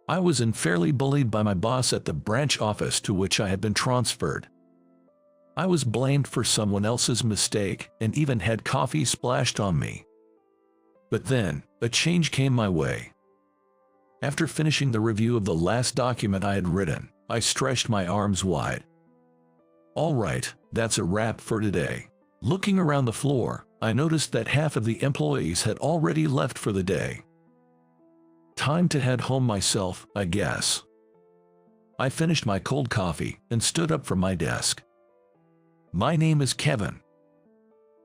I was unfairly bullied by my boss at the branch office to which I had been transferred. I was blamed for someone else's mistake and even had coffee splashed on me. But then, a change came my way. After finishing the review of the last document I had written, I stretched my arms wide. All right, that's a wrap for today. Looking around the floor, I noticed that half of the employees had already left for the day. Time to head home myself, I guess. I finished my cold coffee and stood up from my desk. My name is Kevin.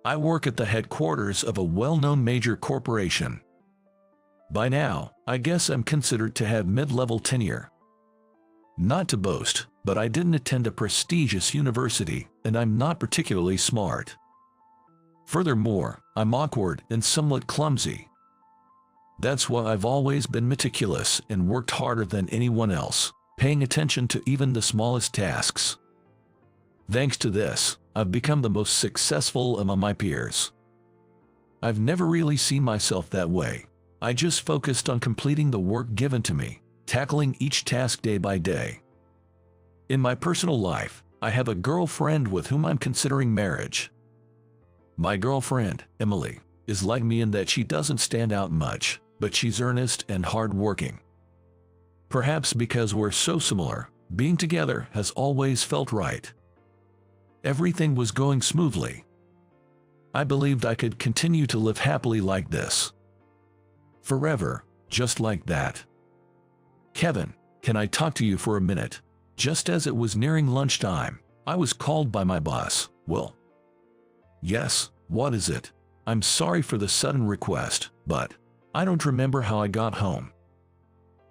I work at the headquarters of a well-known major corporation. By now, I guess I'm considered to have mid-level tenure. Not to boast, but I didn't attend a prestigious university, and I'm not particularly smart. Furthermore, I'm awkward and somewhat clumsy. That's why I've always been meticulous and worked harder than anyone else, paying attention to even the smallest tasks. Thanks to this, I've become the most successful among my peers. I've never really seen myself that way. I just focused on completing the work given to me, tackling each task day by day. In my personal life, I have a girlfriend with whom I'm considering marriage. My girlfriend, Emily, is like me in that she doesn't stand out much, but she's earnest and hardworking. Perhaps because we're so similar, being together has always felt right. Everything was going smoothly. I believed I could continue to live happily like this. Forever, just like that. Kevin, can I talk to you for a minute? Just as it was nearing lunchtime, I was called by my boss, Will. Yes, what is it? I'm sorry for the sudden request, but I don't remember how I got home.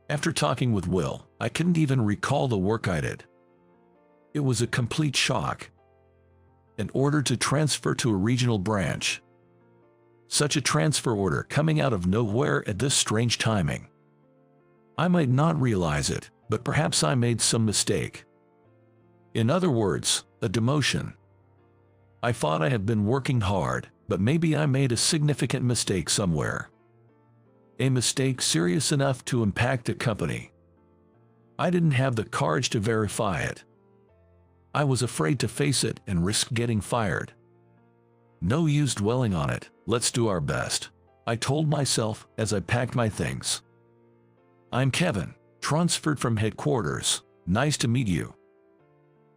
After talking with Will, I couldn't even recall the work I did. It was a complete shock. An order to transfer to a regional branch. Such a transfer order coming out of nowhere at this strange timing. I might not realize it, but perhaps I made some mistake. In other words, a demotion. I thought I had been working hard, but maybe I made a significant mistake somewhere. A mistake serious enough to impact a company. I didn't have the courage to verify it. I was afraid to face it and risk getting fired. No use dwelling on it, let's do our best, I told myself as I packed my things. I'm Kevin, transferred from headquarters. Nice to meet you.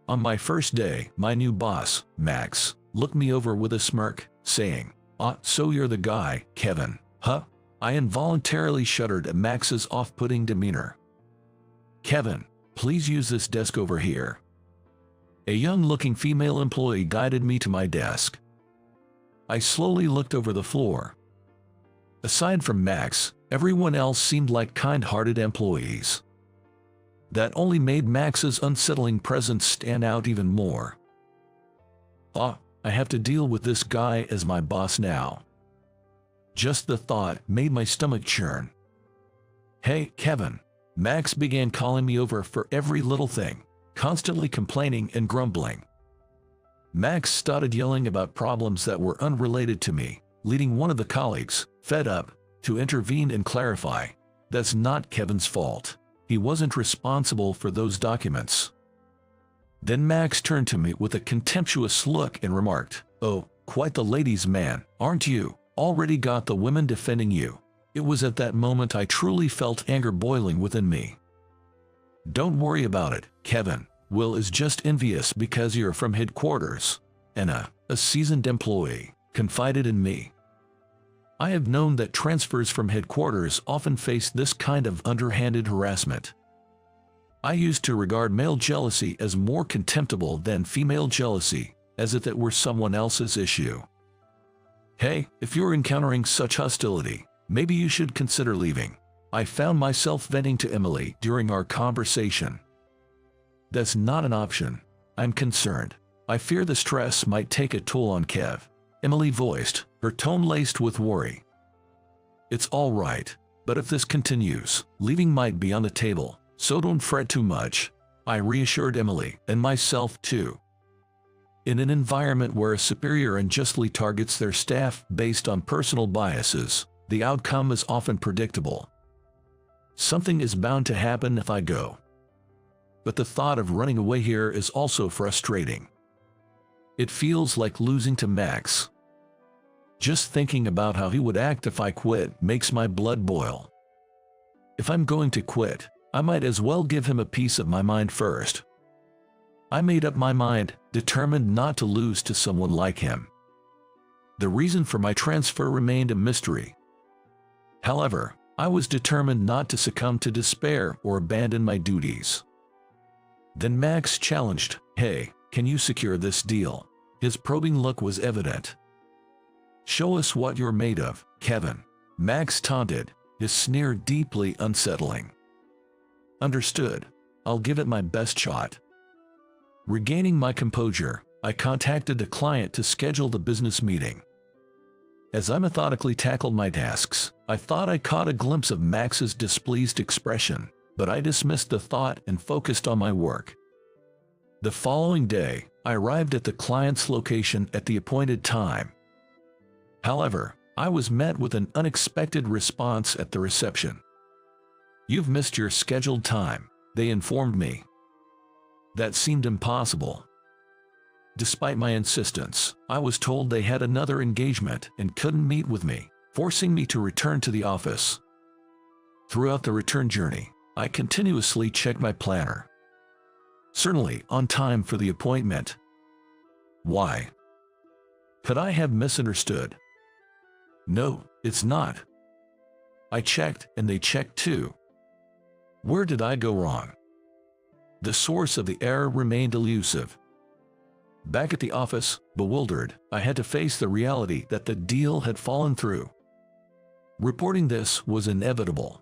On my first day, my new boss, Max, looked me over with a smirk, saying, "Ah, so you're the guy, Kevin, huh?" I involuntarily shuddered at Max's off-putting demeanor. "Kevin, please use this desk over here." A young-looking female employee guided me to my desk. I slowly looked over the floor. Aside from Max, everyone else seemed like kind-hearted employees. That only made Max's unsettling presence stand out even more. Ah, I have to deal with this guy as my boss now. Just the thought made my stomach churn. "Hey, Kevin." Max began calling me over for every little thing, constantly complaining and grumbling. Max started yelling about problems that were unrelated to me, leading one of the colleagues, fed up, to intervene and clarify, "That's not Kevin's fault. He wasn't responsible for those documents." Then Max turned to me with a contemptuous look and remarked, "Oh, quite the ladies' man, aren't you? Already got the women defending you." It was at that moment I truly felt anger boiling within me. "Don't worry about it, Kevin. Will is just envious because you're from headquarters, and a seasoned employee confided in me." I have known that transfers from headquarters often face this kind of underhanded harassment. I used to regard male jealousy as more contemptible than female jealousy, as if it were someone else's issue. Hey, if you're encountering such hostility, maybe you should consider leaving. I found myself venting to Emily during our conversation. That's not an option. I'm concerned. I fear the stress might take a toll on Kev, Emily voiced, her tone laced with worry. It's all right, but if this continues, leaving might be on the table, so don't fret too much, I reassured Emily, and myself too. In an environment where a superior unjustly targets their staff based on personal biases, the outcome is often predictable. Something is bound to happen if I go. But the thought of running away here is also frustrating. It feels like losing to Max. Just thinking about how he would act if I quit makes my blood boil. If I'm going to quit, I might as well give him a piece of my mind first. I made up my mind, determined not to lose to someone like him. The reason for my transfer remained a mystery. However, I was determined not to succumb to despair or abandon my duties. Then Max challenged, "Hey, can you secure this deal?" His probing look was evident. "Show us what you're made of, Kevin," Max taunted, his sneer deeply unsettling. "Understood. I'll give it my best shot." Regaining my composure, I contacted the client to schedule the business meeting. As I methodically tackled my tasks, I thought I caught a glimpse of Max's displeased expression, but I dismissed the thought and focused on my work. The following day, I arrived at the client's location at the appointed time. However, I was met with an unexpected response at the reception. "You've missed your scheduled time," they informed me. That seemed impossible. Despite my insistence, I was told they had another engagement and couldn't meet with me, forcing me to return to the office. Throughout the return journey, I continuously checked my planner. Certainly on time for the appointment. Why? Could I have misunderstood? No, it's not. I checked and they checked too. Where did I go wrong? The source of the error remained elusive. Back at the office, bewildered, I had to face the reality that the deal had fallen through. Reporting this was inevitable.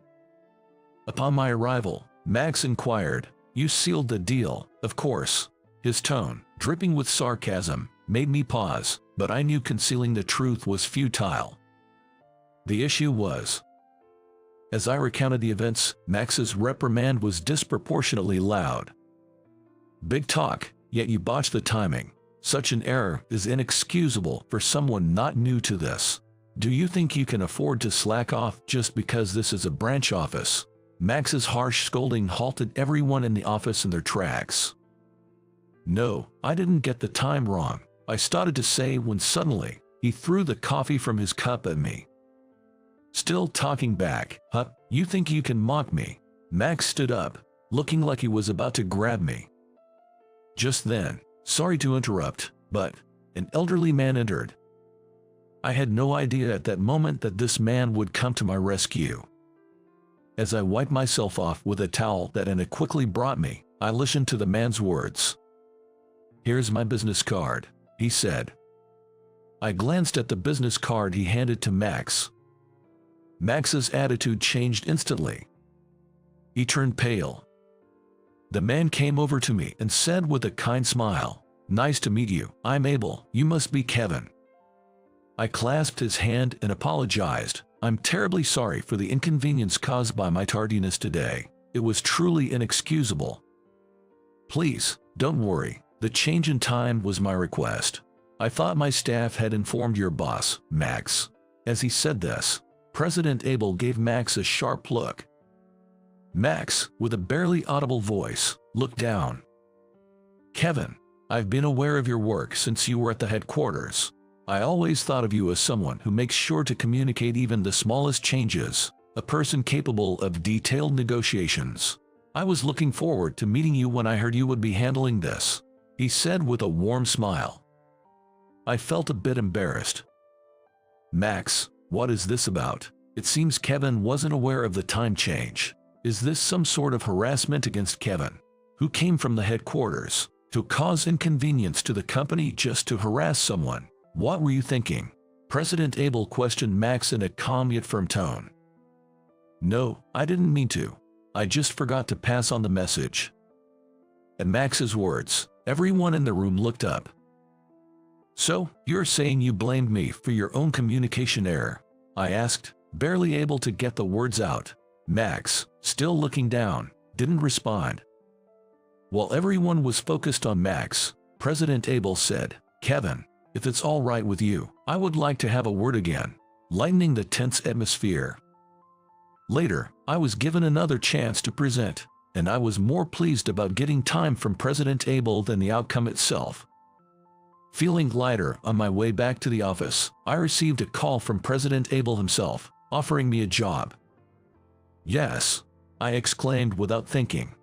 Upon my arrival, Max inquired, "You sealed the deal, of course." His tone, dripping with sarcasm, made me pause, but I knew concealing the truth was futile. The issue was, as I recounted the events, Max's reprimand was disproportionately loud. "Big talk, yet you botched the timing. Such an error is inexcusable for someone not new to this. Do you think you can afford to slack off just because this is a branch office?" Max's harsh scolding halted everyone in the office in their tracks. "No, I didn't get the time wrong," I started to say when suddenly, he threw the coffee from his cup at me. Still talking back, "Huh, you think you can mock me?" Max stood up, looking like he was about to grab me. Just then, sorry to interrupt, but an elderly man entered. I had no idea at that moment that this man would come to my rescue. As I wiped myself off with a towel that Anna quickly brought me, I listened to the man's words. "Here's my business card," he said. I glanced at the business card he handed to Max. Max's attitude changed instantly. He turned pale. The man came over to me and said with a kind smile, "Nice to meet you. I'm Abel. You must be Kevin." I clasped his hand and apologized. "I'm terribly sorry for the inconvenience caused by my tardiness today. It was truly inexcusable." "Please, don't worry. The change in time was my request. I thought my staff had informed your boss, Max." As he said this, President Abel gave Max a sharp look. Max, with a barely audible voice, looked down. "Kevin, I've been aware of your work since you were at the headquarters. I always thought of you as someone who makes sure to communicate even the smallest changes, a person capable of detailed negotiations. I was looking forward to meeting you when I heard you would be handling this," he said with a warm smile. I felt a bit embarrassed. "Max, what is this about?" It seems Kevin wasn't aware of the time change. Is this some sort of harassment against Kevin, who came from the headquarters to cause inconvenience to the company just to harass someone? What were you thinking? President Abel questioned Max in a calm yet firm tone. "No, I didn't mean to. I just forgot to pass on the message." At Max's words, everyone in the room looked up. "So, you're saying you blamed me for your own communication error?" I asked, barely able to get the words out. Max, still looking down, didn't respond. While everyone was focused on Max, President Abel said, "Kevin, if it's all right with you, I would like to have a word again," lightening the tense atmosphere. Later, I was given another chance to present, and I was more pleased about getting time from President Abel than the outcome itself. Feeling lighter on my way back to the office, I received a call from President Abel himself, offering me a job. "Yes," I exclaimed without thinking.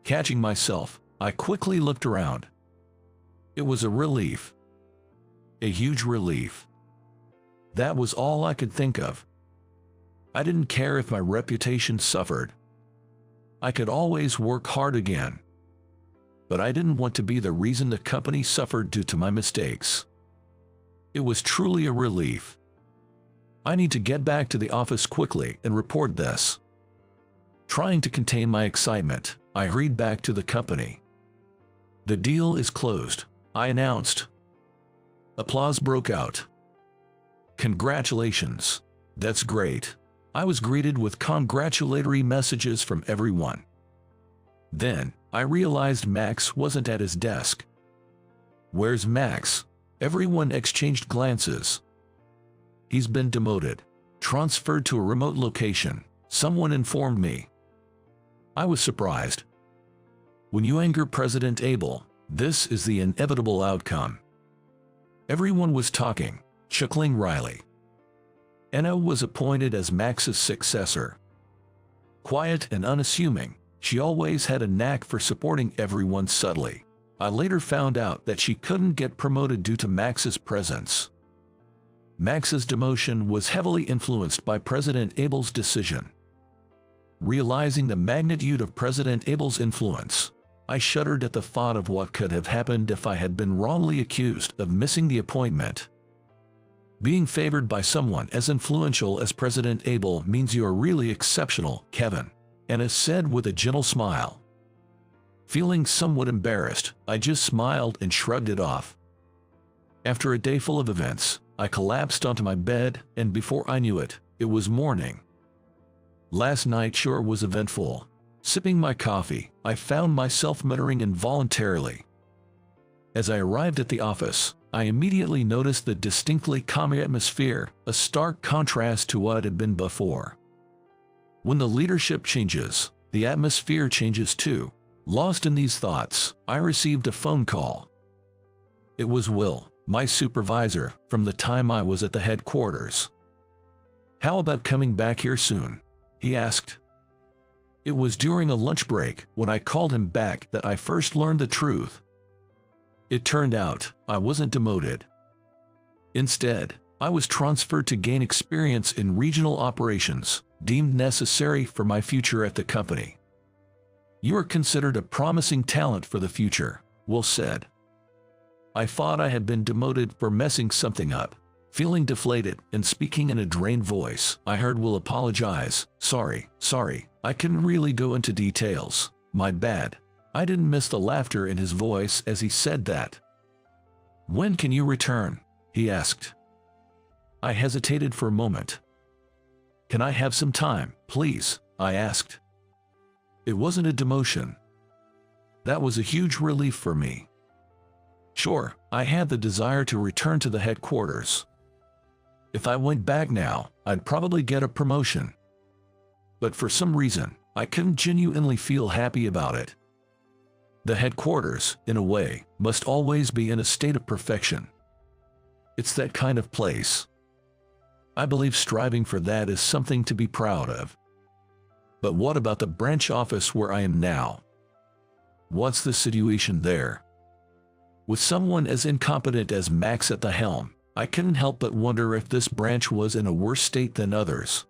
Catching myself, I quickly looked around. It was a relief. A huge relief. That was all I could think of. I didn't care if my reputation suffered. I could always work hard again. But I didn't want to be the reason the company suffered due to my mistakes. It was truly a relief. I need to get back to the office quickly and report this. Trying to contain my excitement, I hurried back to the company. "The deal is closed," I announced. Applause broke out. "Congratulations. That's great." I was greeted with congratulatory messages from everyone. Then, I realized Max wasn't at his desk. "Where's Max?" Everyone exchanged glances. "He's been demoted. Transferred to a remote location," someone informed me. I was surprised. When you anger President Abel, this is the inevitable outcome. Everyone was talking, chuckling wryly. Anna was appointed as Max's successor. Quiet and unassuming, she always had a knack for supporting everyone subtly. I later found out that she couldn't get promoted due to Max's presence. Max's demotion was heavily influenced by President Abel's decision. Realizing the magnitude of President Abel's influence, I shuddered at the thought of what could have happened if I had been wrongly accused of missing the appointment. Being favored by someone as influential as President Abel means you are really exceptional, Kevin, Anna said with a gentle smile. Feeling somewhat embarrassed, I just smiled and shrugged it off. After a day full of events, I collapsed onto my bed, and before I knew it, it was morning. Last night sure was eventful. Sipping my coffee, I found myself muttering involuntarily. As I arrived at the office, I immediately noticed the distinctly calm atmosphere, a stark contrast to what had been before. When the leadership changes, the atmosphere changes too. Lost in these thoughts, I received a phone call. It was Will, my supervisor, from the time I was at the headquarters. "How about coming back here soon?" he asked. It was during a lunch break when I called him back that I first learned the truth. It turned out I wasn't demoted. Instead, I was transferred to gain experience in regional operations, deemed necessary for my future at the company. "You are considered a promising talent for the future," Will said. I thought I had been demoted for messing something up. Feeling deflated and speaking in a drained voice, I heard Will apologize. Sorry, I couldn't really go into details. My bad." I didn't miss the laughter in his voice as he said that. "When can you return?" he asked. I hesitated for a moment. "Can I have some time, please?" I asked. It wasn't a demotion. That was a huge relief for me. Sure, I had the desire to return to the headquarters. If I went back now, I'd probably get a promotion. But for some reason, I couldn't genuinely feel happy about it. The headquarters, in a way, must always be in a state of perfection. It's that kind of place. I believe striving for that is something to be proud of. But what about the branch office where I am now? What's the situation there? With someone as incompetent as Max at the helm, I couldn't help but wonder if this branch was in a worse state than others.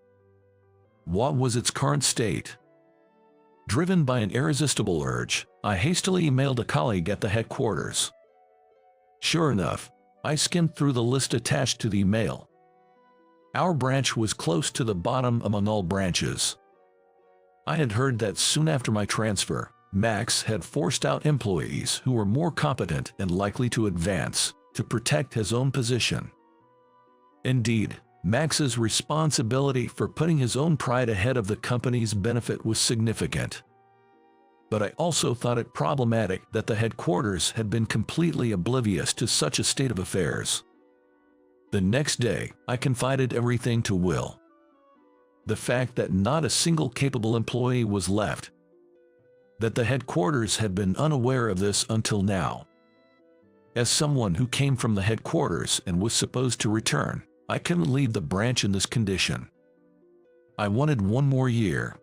What was its current state? Driven by an irresistible urge, I hastily emailed a colleague at the headquarters. Sure enough, I skimmed through the list attached to the email. Our branch was close to the bottom among all branches. I had heard that soon after my transfer, Max had forced out employees who were more competent and likely to advance, to protect his own position. Indeed, Max's responsibility for putting his own pride ahead of the company's benefit was significant. But I also thought it problematic that the headquarters had been completely oblivious to such a state of affairs. The next day, I confided everything to Will. The fact that not a single capable employee was left. That the headquarters had been unaware of this until now. As someone who came from the headquarters and was supposed to return, I couldn't leave the branch in this condition. I wanted one more year.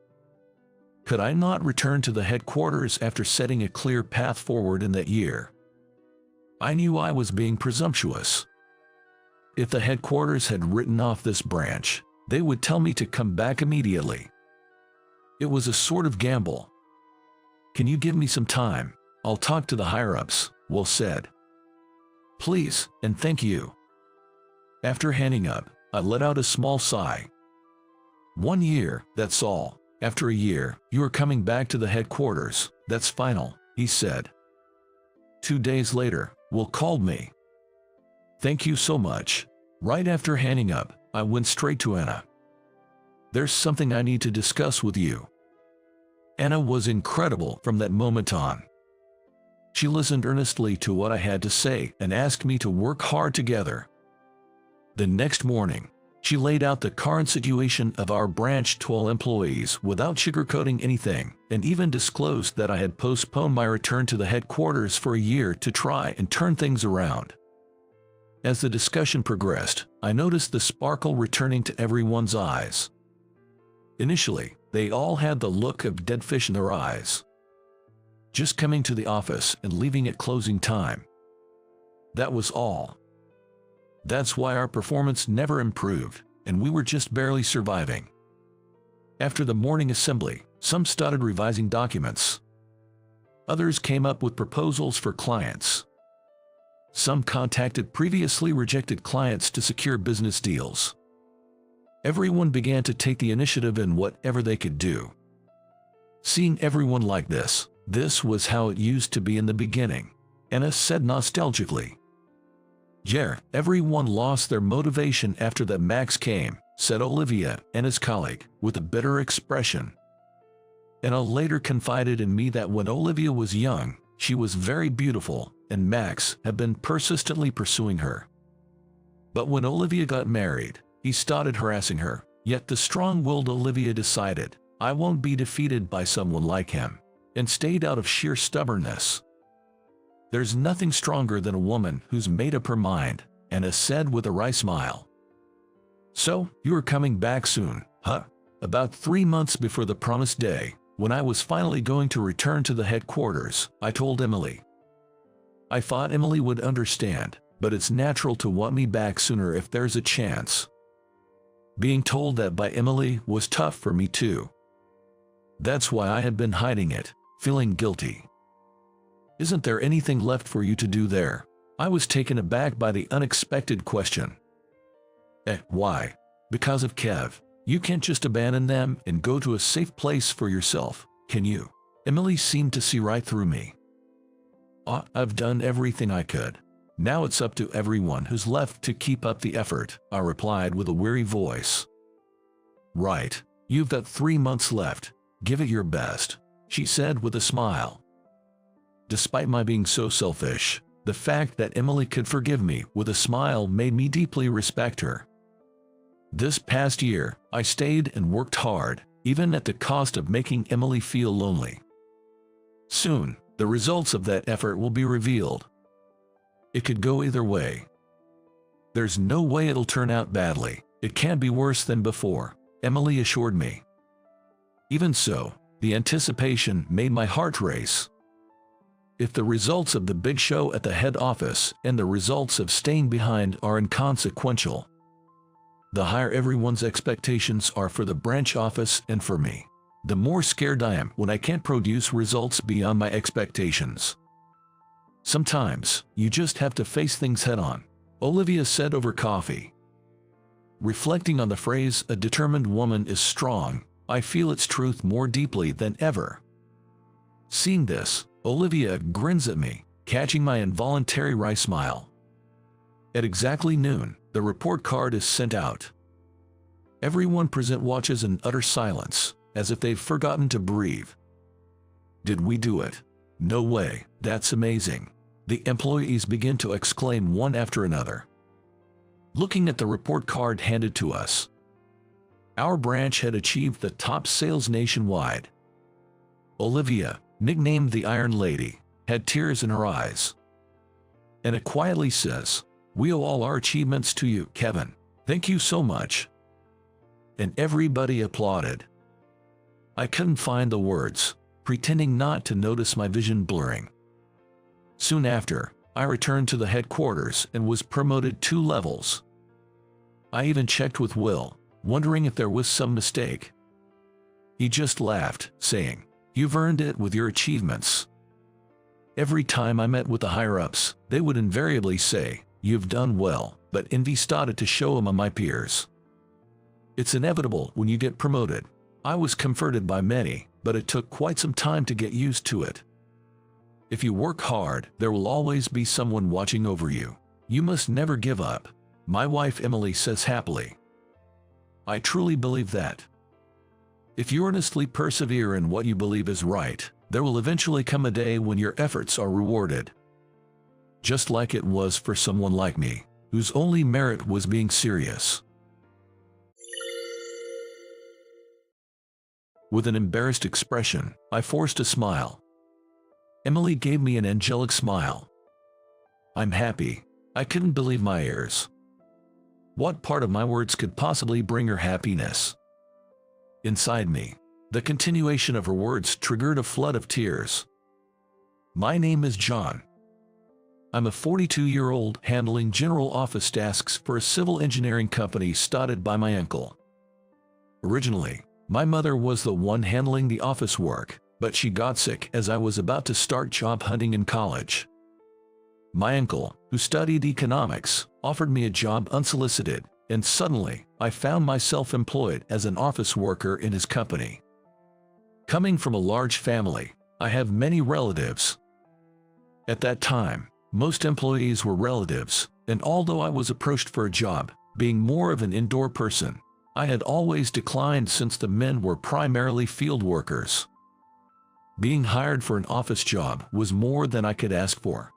Could I not return to the headquarters after setting a clear path forward in that year? I knew I was being presumptuous. If the headquarters had written off this branch, they would tell me to come back immediately. It was a sort of gamble. "Can you give me some time? I'll talk to the higher-ups," Will said. "Please, and thank you." After hanging up, I let out a small sigh. 1 year, that's all. After a year, you are coming back to the headquarters. That's final, he said. 2 days later, Will called me. "Thank you so much." Right after hanging up, I went straight to Anna. "There's something I need to discuss with you." Anna was incredible from that moment on. She listened earnestly to what I had to say and asked me to work hard together. The next morning, she laid out the current situation of our branch to all employees without sugarcoating anything, and even disclosed that I had postponed my return to the headquarters for a year to try and turn things around. As the discussion progressed, I noticed the sparkle returning to everyone's eyes. Initially, they all had the look of dead fish in their eyes. Just coming to the office and leaving at closing time. That was all. That's why our performance never improved, and we were just barely surviving. After the morning assembly, some started revising documents. Others came up with proposals for clients. Some contacted previously rejected clients to secure business deals. Everyone began to take the initiative in whatever they could do. Seeing everyone like this was how it used to be in the beginning, Anna said nostalgically. "Yeah, everyone lost their motivation after that Max came," said Olivia, Anna's colleague, with a bitter expression. Anna later confided in me that when Olivia was young, she was very beautiful, and Max had been persistently pursuing her. But when Olivia got married, he started harassing her, yet the strong-willed Olivia decided, "I won't be defeated by someone like him," and stayed out of sheer stubbornness. "There's nothing stronger than a woman who's made up her mind," Anna said with a wry smile. "So, you are coming back soon, huh?" About 3 months before the promised day, when I was finally going to return to the headquarters, I told Emily. I thought Emily would understand, but it's natural to want me back sooner if there's a chance. Being told that by Emily was tough for me too. That's why I had been hiding it, feeling guilty. "Isn't there anything left for you to do there?" I was taken aback by the unexpected question. Why? Because of Kev. You can't just abandon them and go to a safe place for yourself, can you? Emily seemed to see right through me. I've done everything I could. Now it's up to everyone who's left to keep up the effort," I replied with a weary voice. "Right. You've got 3 months left. Give it your best," she said with a smile. Despite my being so selfish, the fact that Emily could forgive me with a smile made me deeply respect her. This past year, I stayed and worked hard, even at the cost of making Emily feel lonely. Soon, the results of that effort will be revealed. It could go either way. "There's no way it'll turn out badly. It can't be worse than before," Emily assured me. Even so, the anticipation made my heart race. If the results of the big show at the head office and the results of staying behind are inconsequential, the higher everyone's expectations are for the branch office and for me, the more scared I am when I can't produce results beyond my expectations. "Sometimes, you just have to face things head-on," Olivia said over coffee. Reflecting on the phrase, "a determined woman is strong," I feel its truth more deeply than ever. Seeing this, Olivia grins at me, catching my involuntary wry smile. At exactly noon, the report card is sent out. Everyone present watches in utter silence, as if they've forgotten to breathe. "Did we do it? No way, that's amazing," the employees begin to exclaim one after another. Looking at the report card handed to us, Our branch had achieved the top sales nationwide. Olivia, nicknamed the Iron Lady, had tears in her eyes. And it quietly says, "We owe all our achievements to you, Kevin. Thank you so much." And everybody applauded. I couldn't find the words, pretending not to notice my vision blurring. Soon after, I returned to the headquarters and was promoted 2 levels. I even checked with Will, wondering if there was some mistake. He just laughed, saying, "You've earned it with your achievements." Every time I met with the higher-ups, they would invariably say, "You've done well," but envy started to show among my peers. It's inevitable when you get promoted. I was comforted by many, but it took quite some time to get used to it. If you work hard, there will always be someone watching over you. You must never give up, my wife Emily says happily. I truly believe that. If you earnestly persevere in what you believe is right, there will eventually come a day when your efforts are rewarded. Just like it was for someone like me, whose only merit was being serious. With an embarrassed expression, I forced a smile. Emily gave me an angelic smile. I'm happy. I couldn't believe my ears. What part of my words could possibly bring her happiness? Inside me, the continuation of her words triggered a flood of tears. My name is John. I'm a 42-year-old handling general office tasks for a civil engineering company started by my uncle. Originally, my mother was the one handling the office work, but she got sick as I was about to start job hunting in college. My uncle, who studied economics, offered me a job unsolicited, and suddenly, I found myself employed as an office worker in his company. Coming from a large family, I have many relatives. At that time, most employees were relatives, and although I was approached for a job, being more of an indoor person, I had always declined since the men were primarily field workers. Being hired for an office job was more than I could ask for.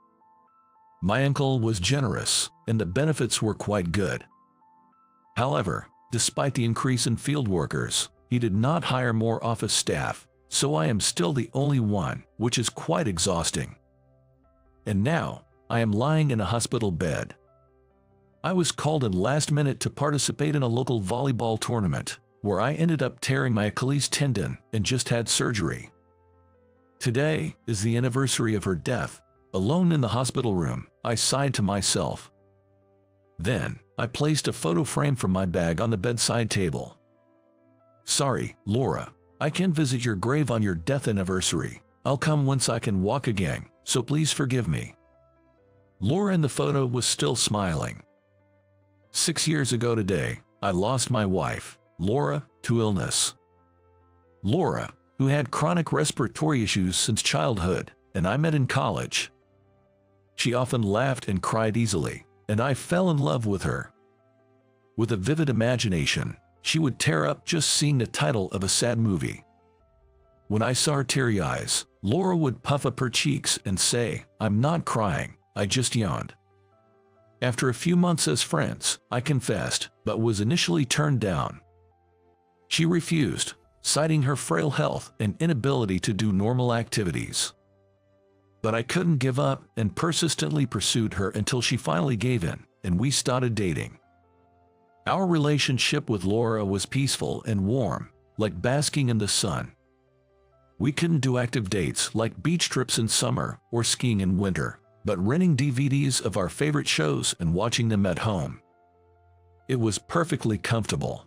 My uncle was generous, and the benefits were quite good. However, despite the increase in field workers, he did not hire more office staff, so I am still the only one, which is quite exhausting. And now, I am lying in a hospital bed. I was called in last minute to participate in a local volleyball tournament, where I ended up tearing my Achilles tendon and just had surgery. Today is the anniversary of her death. Alone in the hospital room, I sighed to myself. Then, I placed a photo frame from my bag on the bedside table. Sorry, Laura, I can't visit your grave on your death anniversary. I'll come once I can walk again, so please forgive me. Laura in the photo was still smiling. 6 years ago today, I lost my wife, Laura, to illness. Laura, who had chronic respiratory issues since childhood, and I met in college. She often laughed and cried easily, and I fell in love with her. With a vivid imagination, she would tear up just seeing the title of a sad movie. When I saw her teary eyes, Laura would puff up her cheeks and say, "I'm not crying, I just yawned." After a few months as friends, I confessed, but was initially turned down. She refused, citing her frail health and inability to do normal activities. But I couldn't give up and persistently pursued her until she finally gave in, and we started dating. Our relationship with Laura was peaceful and warm, like basking in the sun. We couldn't do active dates like beach trips in summer or skiing in winter, but renting DVDs of our favorite shows and watching them at home. It was perfectly comfortable.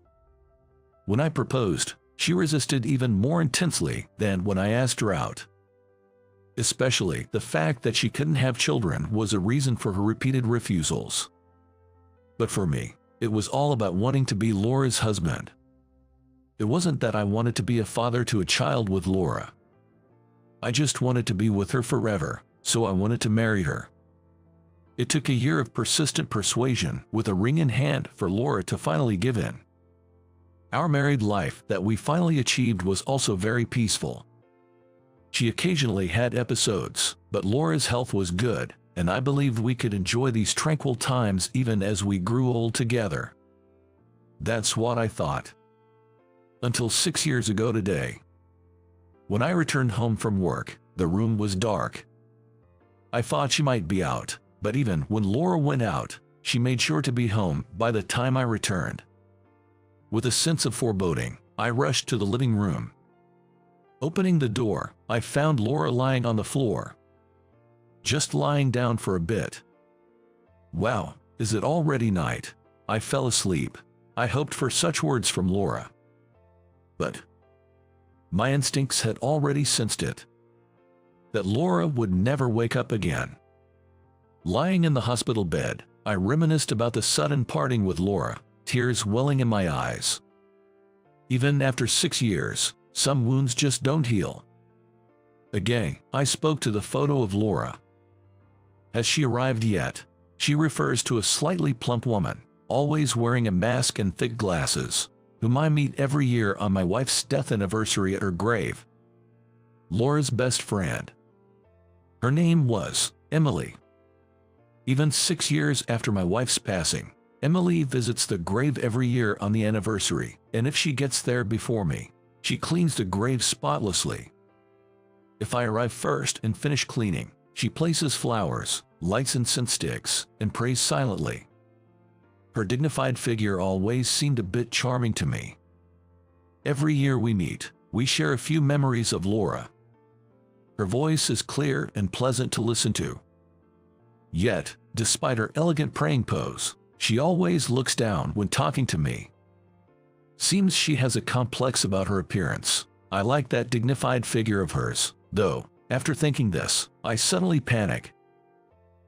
When I proposed, she resisted even more intensely than when I asked her out. Especially the fact that she couldn't have children was a reason for her repeated refusals. But for me, it was all about wanting to be Laura's husband. It wasn't that I wanted to be a father to a child with Laura. I just wanted to be with her forever, so I wanted to marry her. It took a year of persistent persuasion with a ring in hand for Laura to finally give in. Our married life that we finally achieved was also very peaceful. She occasionally had episodes, but Laura's health was good, and I believed we could enjoy these tranquil times even as we grew old together. That's what I thought. Until 6 years ago today. When I returned home from work, the room was dark. I thought she might be out, but even when Laura went out, she made sure to be home by the time I returned. With a sense of foreboding, I rushed to the living room. Opening the door, I found Laura lying on the floor. Just lying down for a bit. Wow, is it already night? I fell asleep. I hoped for such words from Laura. But my instincts had already sensed it. That Laura would never wake up again. Lying in the hospital bed, I reminisced about the sudden parting with Laura, tears welling in my eyes. Even after 6 years, some wounds just don't heal. Again, I spoke to the photo of Laura. Has she arrived yet? She refers to a slightly plump woman, always wearing a mask and thick glasses, whom I meet every year on my wife's death anniversary at her grave. Laura's best friend. Her name was Emily. Even 6 years after my wife's passing, Emily visits the grave every year on the anniversary, and if she gets there before me, she cleans the grave spotlessly. If I arrive first and finish cleaning, she places flowers, lights incense sticks, and prays silently. Her dignified figure always seemed a bit charming to me. Every year we meet, we share a few memories of Laura. Her voice is clear and pleasant to listen to. Yet, despite her elegant praying pose, she always looks down when talking to me. Seems she has a complex about her appearance. I like that dignified figure of hers, though, after thinking this, I suddenly panic.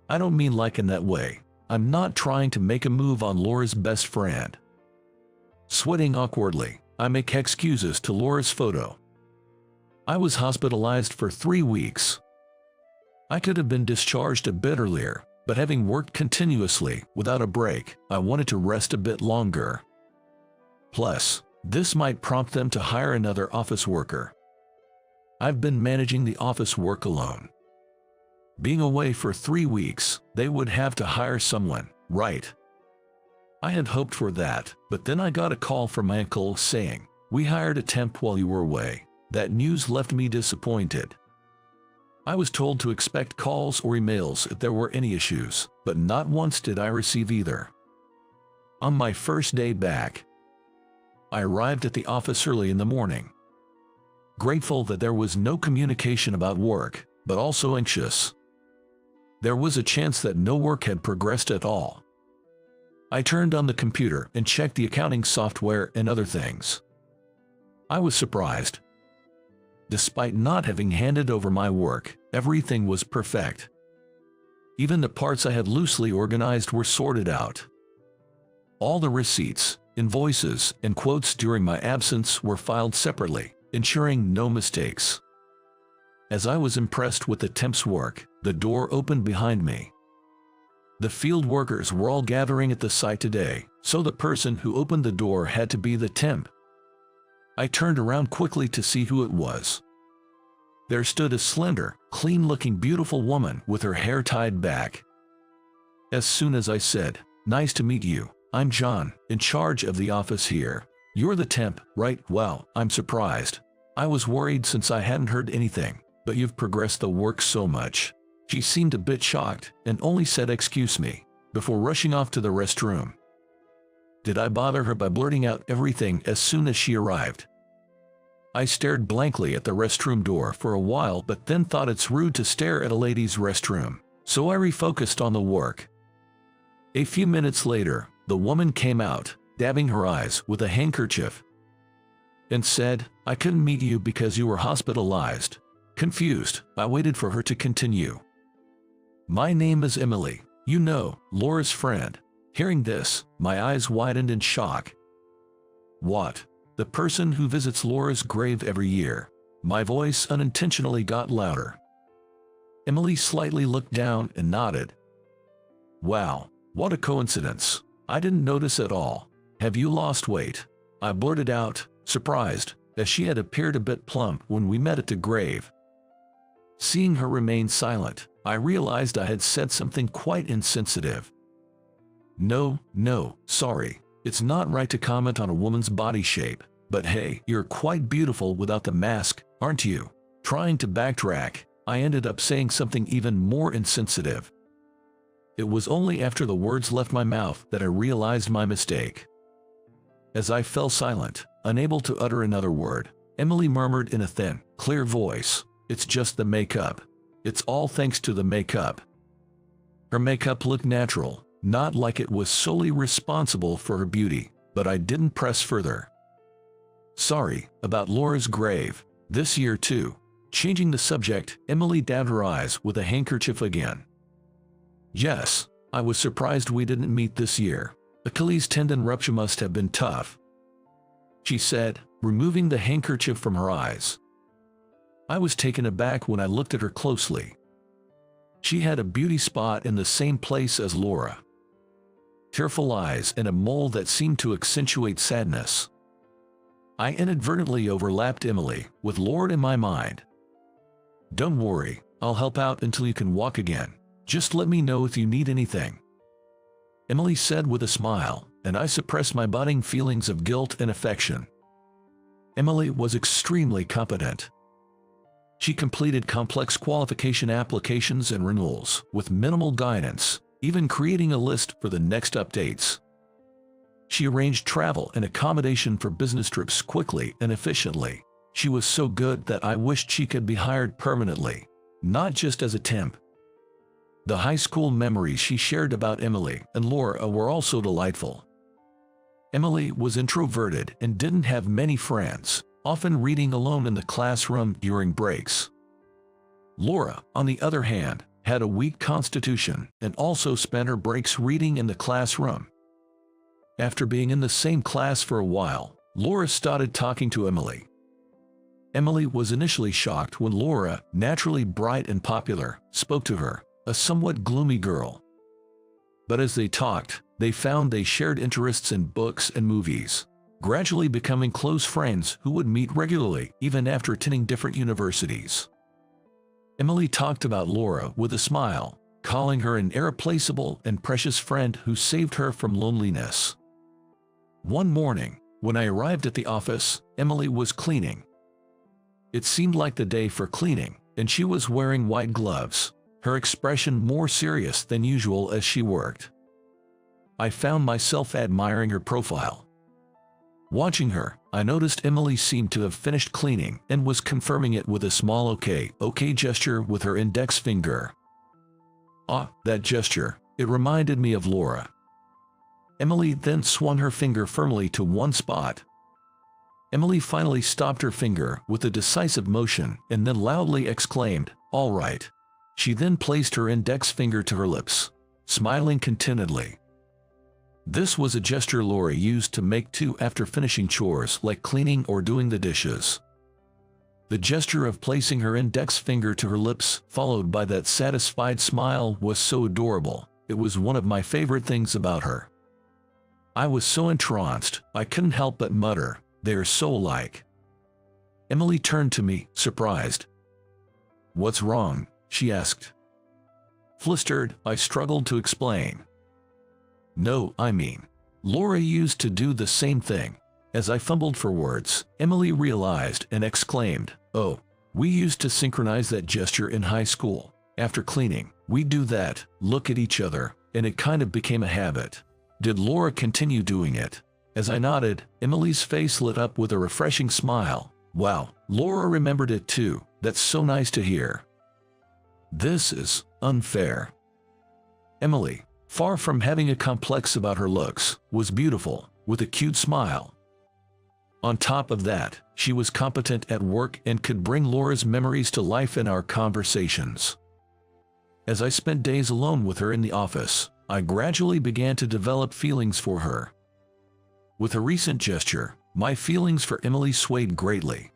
I don't mean like in that way. I'm not trying to make a move on Laura's best friend. Sweating awkwardly, I make excuses to Laura's photo. I was hospitalized for 3 weeks. I could have been discharged a bit earlier, but having worked continuously, without a break, I wanted to rest a bit longer. Plus, this might prompt them to hire another office worker. I've been managing the office work alone. Being away for 3 weeks, they would have to hire someone, right? I had hoped for that, but then I got a call from my uncle saying, "We hired a temp while you were away." That news left me disappointed. I was told to expect calls or emails if there were any issues, but not once did I receive either. On my first day back, I arrived at the office early in the morning. Grateful that there was no communication about work, but also anxious. There was a chance that no work had progressed at all. I turned on the computer and checked the accounting software and other things. I was surprised. Despite not having handed over my work, everything was perfect. Even the parts I had loosely organized were sorted out. All the receipts, invoices, and quotes during my absence were filed separately, ensuring no mistakes. As I was impressed with the temp's work, the door opened behind me. The field workers were all gathering at the site today, so the person who opened the door had to be the temp. I turned around quickly to see who it was. There stood a slender, clean-looking beautiful woman with her hair tied back. As soon as I said, "Nice to meet you, I'm John, in charge of the office here. You're the temp, right? Well, I'm surprised. I was worried since I hadn't heard anything, but you've progressed the work so much." She seemed a bit shocked and only said "excuse me" before rushing off to the restroom. Did I bother her by blurting out everything as soon as she arrived? I stared blankly at the restroom door for a while, but then thought it's rude to stare at a ladies' restroom, so I refocused on the work. A few minutes later, the woman came out, dabbing her eyes with a handkerchief, and said, "I couldn't meet you because you were hospitalized." Confused, I waited for her to continue. "My name is Emily, you know, Laura's friend." Hearing this, my eyes widened in shock. "What? The person who visits Laura's grave every year?" My voice unintentionally got louder. Emily slightly looked down and nodded. "Wow, what a coincidence. I didn't notice at all. Have you lost weight?" I blurted out, surprised, as she had appeared a bit plump when we met at the grave. Seeing her remain silent, I realized I had said something quite insensitive. No, sorry. It's not right to comment on a woman's body shape, But hey, you're quite beautiful without the mask, aren't you? Trying to backtrack, I ended up saying something even more insensitive. It was only after the words left my mouth that I realized my mistake. As I fell silent, unable to utter another word, Emily murmured in a thin, clear voice, "It's just the makeup. It's all thanks to the makeup." Her makeup looked natural, not like it was solely responsible for her beauty, but I didn't press further. "Sorry about Laura's grave. This year too." Changing the subject, Emily dabbed her eyes with a handkerchief again. "Yes, I was surprised we didn't meet this year. Achilles tendon rupture must have been tough," she said, removing the handkerchief from her eyes. I was taken aback when I looked at her closely. She had a beauty spot in the same place as Laura. Tearful eyes and a mole that seemed to accentuate sadness. I inadvertently overlapped Emily with Lord in my mind. "Don't worry, I'll help out until you can walk again. Just let me know if you need anything," Emily said with a smile, and I suppressed my budding feelings of guilt and affection. Emily was extremely competent. She completed complex qualification applications and renewals with minimal guidance, even creating a list for the next updates. She arranged travel and accommodation for business trips quickly and efficiently. She was so good that I wished she could be hired permanently, not just as a temp. The high school memories she shared about Emily and Laura were also delightful. Emily was introverted and didn't have many friends, often reading alone in the classroom during breaks. Laura, on the other hand, had a weak constitution and also spent her breaks reading in the classroom. After being in the same class for a while, Laura started talking to Emily. Emily was initially shocked when Laura, naturally bright and popular, spoke to her, a somewhat gloomy girl. But as they talked, they found they shared interests in books and movies, gradually becoming close friends who would meet regularly even after attending different universities. Emily talked about Laura with a smile, calling her an irreplaceable and precious friend who saved her from loneliness. One morning, when I arrived at the office, Emily was cleaning. It seemed like the day for cleaning, and she was wearing white gloves, her expression more serious than usual as she worked. I found myself admiring her profile. Watching her, I noticed Emily seemed to have finished cleaning and was confirming it with a small okay gesture with her index finger. Ah, that gesture, it reminded me of Laura. Emily then swung her finger firmly to one spot. Emily finally stopped her finger with a decisive motion and then loudly exclaimed, "All right." She then placed her index finger to her lips, smiling contentedly. This was a gesture Laura used to make too after finishing chores like cleaning or doing the dishes. The gesture of placing her index finger to her lips, followed by that satisfied smile, was so adorable. It was one of my favorite things about her. I was so entranced, I couldn't help but mutter, "They are so alike." Emily turned to me, surprised. "What's wrong?" she asked. Flustered, I struggled to explain. "No, I mean, Laura used to do the same thing." As I fumbled for words, Emily realized and exclaimed, "Oh, we used to synchronize that gesture in high school. After cleaning, we'd do that, look at each other, and it kind of became a habit." "Did Laura continue doing it?" As I nodded, Emily's face lit up with a refreshing smile. "Wow, Laura remembered it too. That's so nice to hear." "This is unfair." Emily, far from having a complex about her looks, was beautiful, with a cute smile. On top of that, she was competent at work and could bring Laura's memories to life in our conversations. As I spent days alone with her in the office, I gradually began to develop feelings for her. With a recent gesture, my feelings for Emily swayed greatly.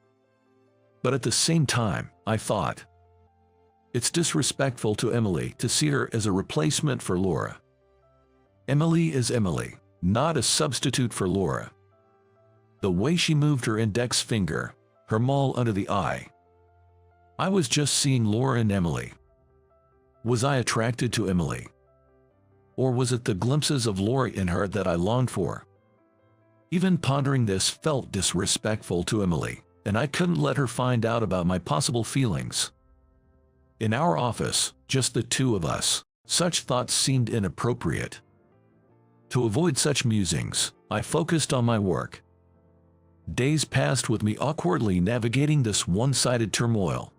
But at the same time, I thought, it's disrespectful to Emily to see her as a replacement for Laura. Emily is Emily, not a substitute for Laura. The way she moved her index finger, her mole under the eye. I was just seeing Laura and Emily. Was I attracted to Emily? Or was it the glimpses of Laura in her that I longed for? Even pondering this felt disrespectful to Emily, and I couldn't let her find out about my possible feelings. In our office, just the two of us, such thoughts seemed inappropriate. To avoid such musings, I focused on my work. Days passed with me awkwardly navigating this one-sided turmoil.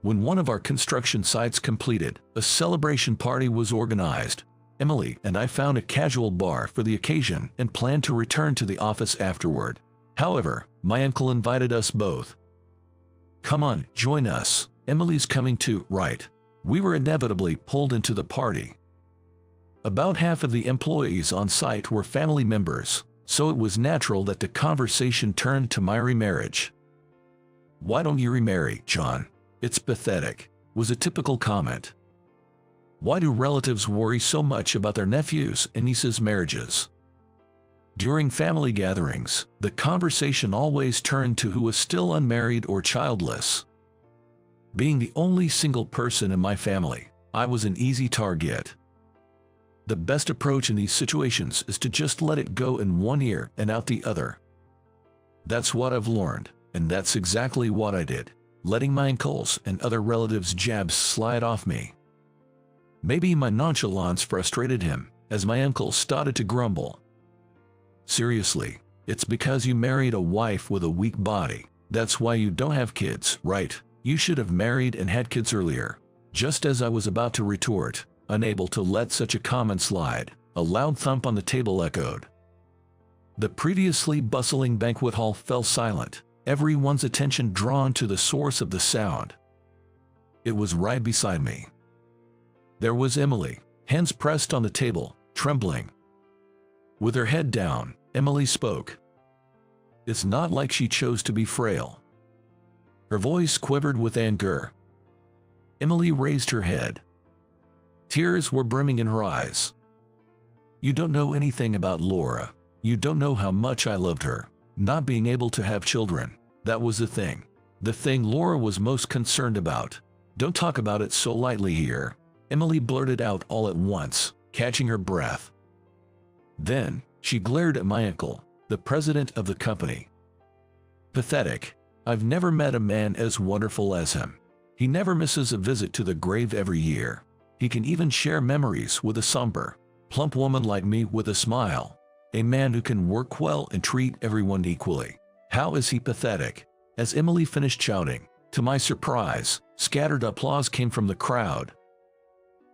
When one of our construction sites completed, a celebration party was organized. Emily and I found a casual bar for the occasion and planned to return to the office afterward. However, my uncle invited us both. "Come on, join us. Emily's coming too, right?" We were inevitably pulled into the party. About half of the employees on site were family members, so it was natural that the conversation turned to my remarriage. "Why don't you remarry, John? It's pathetic," was a typical comment. Why do relatives worry so much about their nephews' and nieces' marriages? During family gatherings, the conversation always turned to who was still unmarried or childless. Being the only single person in my family, I was an easy target. The best approach in these situations is to just let it go in one ear and out the other. That's what I've learned, and that's exactly what I did, letting my uncles and other relatives' jabs slide off me. Maybe my nonchalance frustrated him, as my uncle started to grumble. "Seriously, it's because you married a wife with a weak body. That's why you don't have kids, right? You should have married and had kids earlier." Just as I was about to retort, unable to let such a comment slide, a loud thump on the table echoed. The previously bustling banquet hall fell silent, everyone's attention drawn to the source of the sound. It was right beside me. There was Emily, hands pressed on the table, trembling. With her head down, Emily spoke. It's not like she chose to be frail. Her voice quivered with anger. Emily raised her head. Tears were brimming in her eyes. "You don't know anything about Laura. You don't know how much I loved her. Not being able to have children, that was the thing. The thing Laura was most concerned about. Don't talk about it so lightly here," Emily blurted out all at once, catching her breath. Then, she glared at my uncle, the president of the company. Pathetic. I've never met a man as wonderful as him. He never misses a visit to the grave every year. He can even share memories with a somber, plump woman like me with a smile. A man who can work well and treat everyone equally. How is he pathetic? As Emily finished shouting, to my surprise, scattered applause came from the crowd.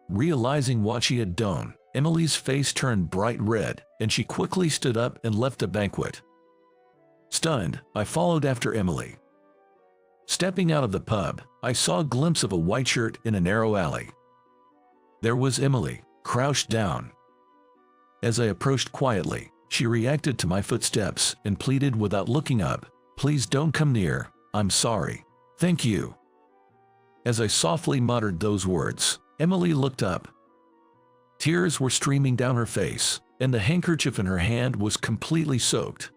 Realizing what she had done, Emily's face turned bright red, and she quickly stood up and left the banquet. Stunned, I followed after Emily. Stepping out of the pub, I saw a glimpse of a white shirt in a narrow alley. There was Emily, crouched down. As I approached quietly, she reacted to my footsteps and pleaded without looking up, "Please don't come near, I'm sorry." "Thank you." As I softly muttered those words, Emily looked up. Tears were streaming down her face, and the handkerchief in her hand was completely soaked.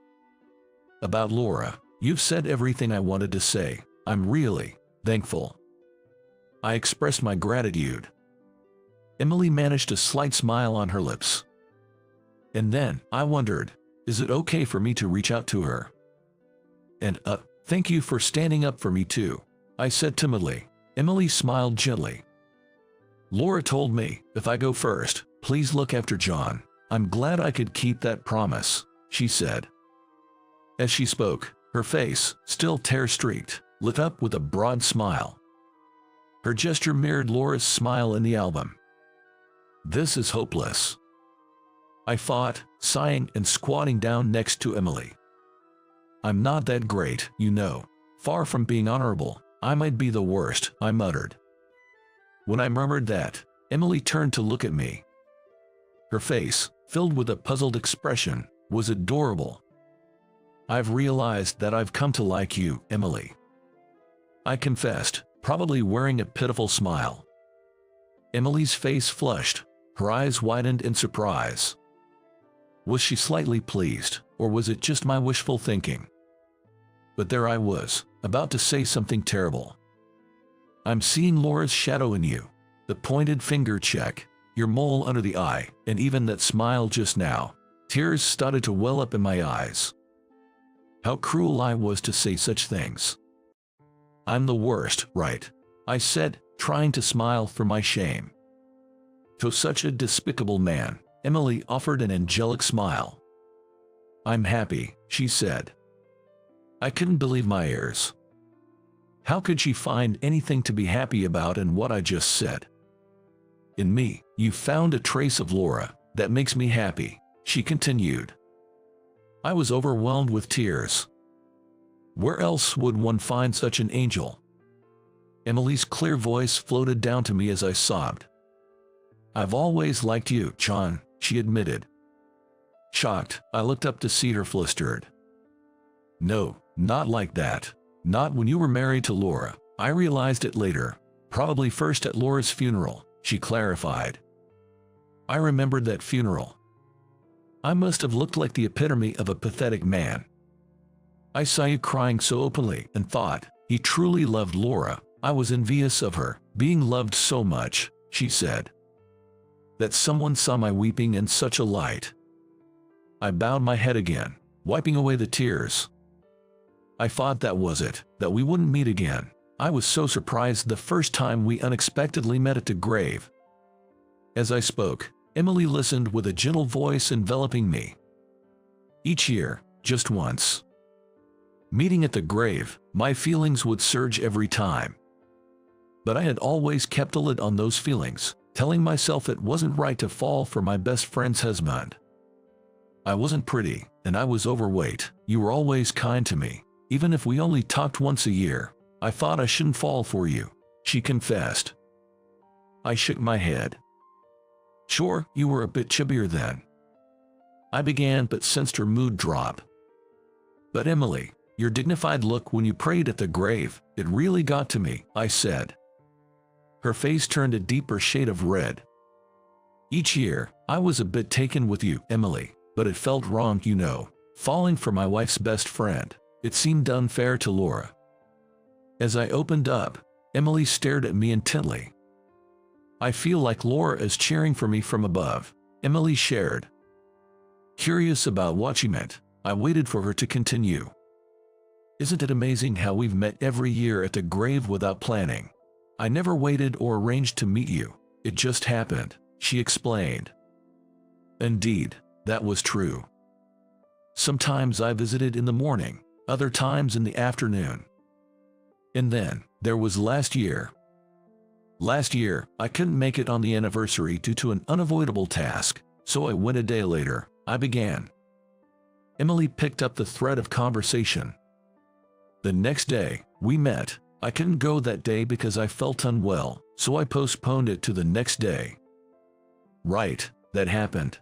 "About Laura, you've said everything I wanted to say. I'm really thankful." I expressed my gratitude. Emily managed a slight smile on her lips. And then, I wondered, is it okay for me to reach out to her? And, thank you for standing up for me too, I said timidly. Emily smiled gently. "Laura told me, if I go first, please look after John. I'm glad I could keep that promise," she said. As she spoke, her face, still tear-streaked, lit up with a broad smile. Her gesture mirrored Laura's smile in the album. "This is hopeless," I thought, sighing and squatting down next to Emily. "I'm not that great, you know. Far from being honorable, I might be the worst," I muttered. When I murmured that, Emily turned to look at me. Her face, filled with a puzzled expression, was adorable. "I've realized that I've come to like you, Emily," I confessed, probably wearing a pitiful smile. Emily's face flushed, her eyes widened in surprise. Was she slightly pleased, or was it just my wishful thinking? But there I was, about to say something terrible. "I'm seeing Laura's shadow in you. The pointed finger check, your mole under the eye, and even that smile just now. Tears started to well up in my eyes. How cruel I was to say such things. I'm the worst, right? I said, trying to smile through my shame. To such a despicable man, Emily offered an angelic smile. I'm happy, she said. I couldn't believe my ears. How could she find anything to be happy about in what I just said? In me, you found a trace of Laura that makes me happy, she continued. I was overwhelmed with tears. Where else would one find such an angel? Emily's clear voice floated down to me as I sobbed. I've always liked you, John, she admitted. Shocked, I looked up to see her flustered. No, not like that. Not when you were married to Laura. I realized it later, probably first at Laura's funeral, she clarified. I remembered that funeral. I must have looked like the epitome of a pathetic man. I saw you crying so openly and thought, he truly loved Laura. I was envious of her, being loved so much, she said. That someone saw my weeping in such a light. I bowed my head again, wiping away the tears. I thought that was it, that we wouldn't meet again. I was so surprised the first time we unexpectedly met at the grave. As I spoke, Emily listened with a gentle voice enveloping me. Each year, just once. Meeting at the grave, my feelings would surge every time. But I had always kept a lid on those feelings, telling myself it wasn't right to fall for my best friend's husband. I wasn't pretty, and I was overweight. You were always kind to me. Even if we only talked once a year, I thought I shouldn't fall for you, she confessed. I shook my head. Sure, you were a bit chubbier then. I began but sensed her mood drop. But Emily, your dignified look when you prayed at the grave, it really got to me, I said. Her face turned a deeper shade of red. Each year, I was a bit taken with you, Emily, but it felt wrong, you know, falling for my wife's best friend. It seemed unfair to Laura. As I opened up, Emily stared at me intently. I feel like Laura is cheering for me from above, Emily shared. Curious about what she meant, I waited for her to continue. Isn't it amazing how we've met every year at the grave without planning? I never waited or arranged to meet you. It just happened, she explained. Indeed, that was true. Sometimes I visited in the morning, other times in the afternoon. And then, there was last year. Last year, I couldn't make it on the anniversary due to an unavoidable task, so I went a day later. I began. Emily picked up the thread of conversation. The next day, we met. I couldn't go that day because I felt unwell, so I postponed it to the next day. Right, that happened.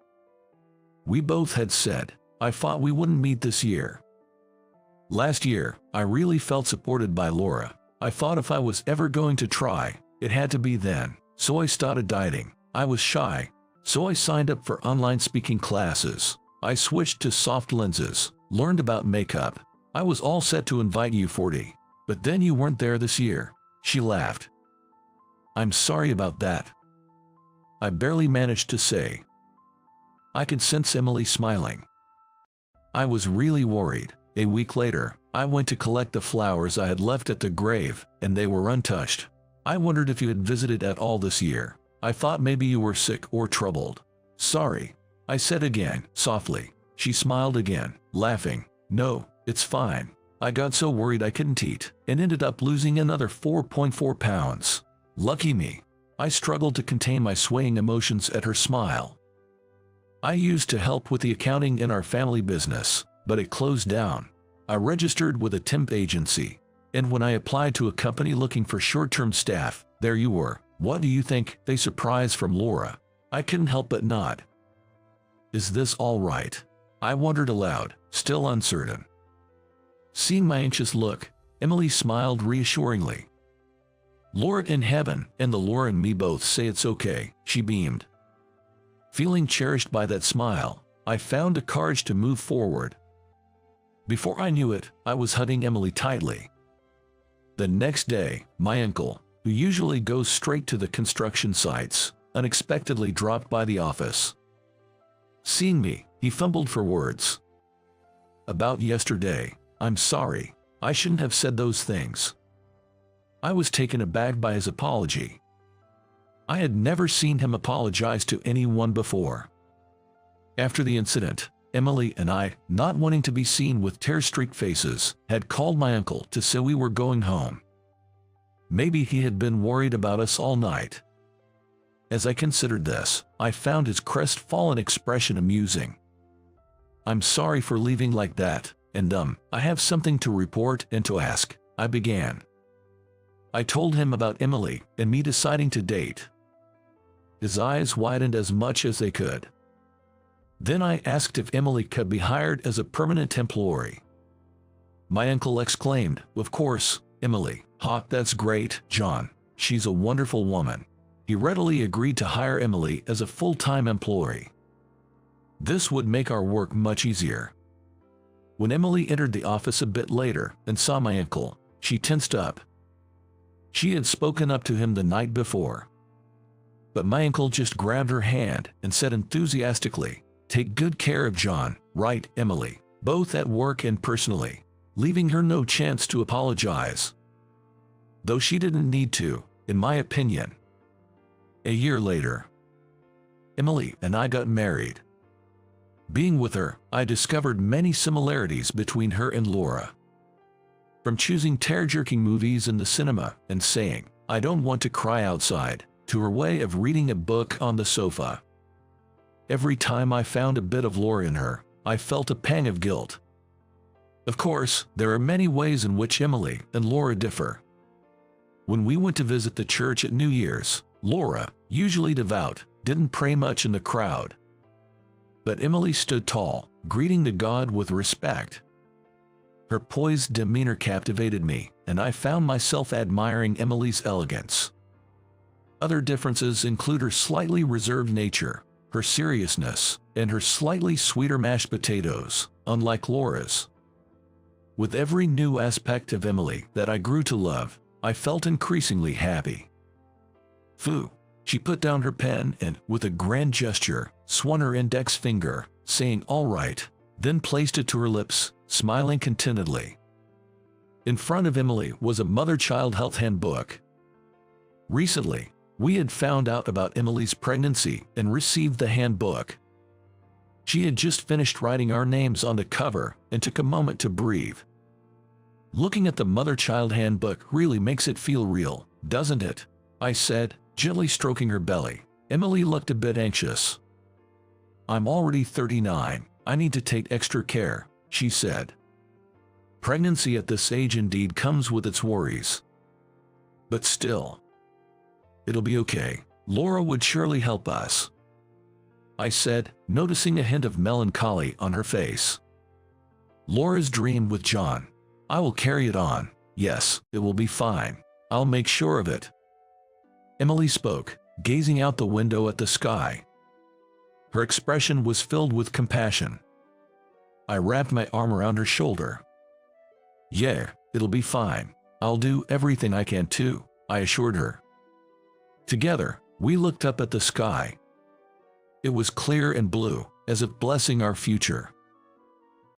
We both had said, I thought we wouldn't meet this year. Last year, I really felt supported by Laura. I thought if I was ever going to try, it had to be then, so I started dieting. I was shy, so I signed up for online speaking classes. I switched to soft lenses, learned about makeup. I was all set to invite you 40, but then you weren't there this year. She laughed. I'm sorry about that. I barely managed to say. I could sense Emily smiling. I was really worried. A week later, I went to collect the flowers I had left at the grave, and they were untouched. I wondered if you had visited at all this year. I thought maybe you were sick or troubled. Sorry, I said again, softly. She smiled again, laughing. No, it's fine. I got so worried I couldn't eat, and ended up losing another 4.4 pounds. Lucky me. I struggled to contain my swaying emotions at her smile. I used to help with the accounting in our family business, but it closed down. I registered with a temp agency, and when I applied to a company looking for short-term staff, there you were. What do you think? A surprise from Laura. I couldn't help but nod. Is this all right? I wondered aloud, still uncertain. Seeing my anxious look, Emily smiled reassuringly. Laura in heaven and the Laura and me both say it's okay, she beamed. Feeling cherished by that smile, I found the courage to move forward. Before I knew it, I was hugging Emily tightly. The next day, my uncle, who usually goes straight to the construction sites, unexpectedly dropped by the office. Seeing me, he fumbled for words. About yesterday, I'm sorry. I shouldn't have said those things. I was taken aback by his apology. I had never seen him apologize to anyone before. After the incident, Emily and I, not wanting to be seen with tear-streaked faces, had called my uncle to say we were going home. Maybe he had been worried about us all night. As I considered this, I found his crestfallen expression amusing. I'm sorry for leaving like that, and I have something to report and to ask, I began. I told him about Emily and me deciding to date. His eyes widened as much as they could. Then I asked if Emily could be hired as a permanent employee. My uncle exclaimed, "Of course, Emily. Ha, that's great, John. She's a wonderful woman." He readily agreed to hire Emily as a full-time employee. This would make our work much easier. When Emily entered the office a bit later and saw my uncle, she tensed up. She had spoken up to him the night before. But my uncle just grabbed her hand and said enthusiastically, "Take good care of John, right, Emily, both at work and personally," leaving her no chance to apologize. Though she didn't need to, in my opinion. A year later, Emily and I got married. Being with her, I discovered many similarities between her and Laura. From choosing tear-jerking movies in the cinema and saying, "I don't want to cry outside," to her way of reading a book on the sofa. Every time I found a bit of Laura in her, I felt a pang of guilt. Of course, there are many ways in which Emily and Laura differ. When we went to visit the church at New Year's, Laura, usually devout, didn't pray much in the crowd. But Emily stood tall, greeting the God with respect. Her poised demeanor captivated me, and I found myself admiring Emily's elegance. Other differences include her slightly reserved nature, her seriousness, and her slightly sweeter mashed potatoes, unlike Laura's. With every new aspect of Emily that I grew to love, I felt increasingly happy. Phew! She put down her pen and, with a grand gesture, swung her index finger, saying "all right," then placed it to her lips, smiling contentedly. In front of Emily was a mother-child health handbook. Recently, we had found out about Emily's pregnancy and received the handbook. She had just finished writing our names on the cover and took a moment to breathe. "Looking at the mother-child handbook really makes it feel real, doesn't it?" I said, gently stroking her belly. Emily looked a bit anxious. "I'm already 39. I need to take extra care," she said. Pregnancy at this age indeed comes with its worries. But still, it'll be okay. Laura would surely help us, I said, noticing a hint of melancholy on her face. "Laura's dream with John. I will carry it on. Yes, it will be fine. I'll make sure of it." Emily spoke, gazing out the window at the sky. Her expression was filled with compassion. I wrapped my arm around her shoulder. "Yeah, it'll be fine. I'll do everything I can too," I assured her. Together, we looked up at the sky. It was clear and blue, as if blessing our future.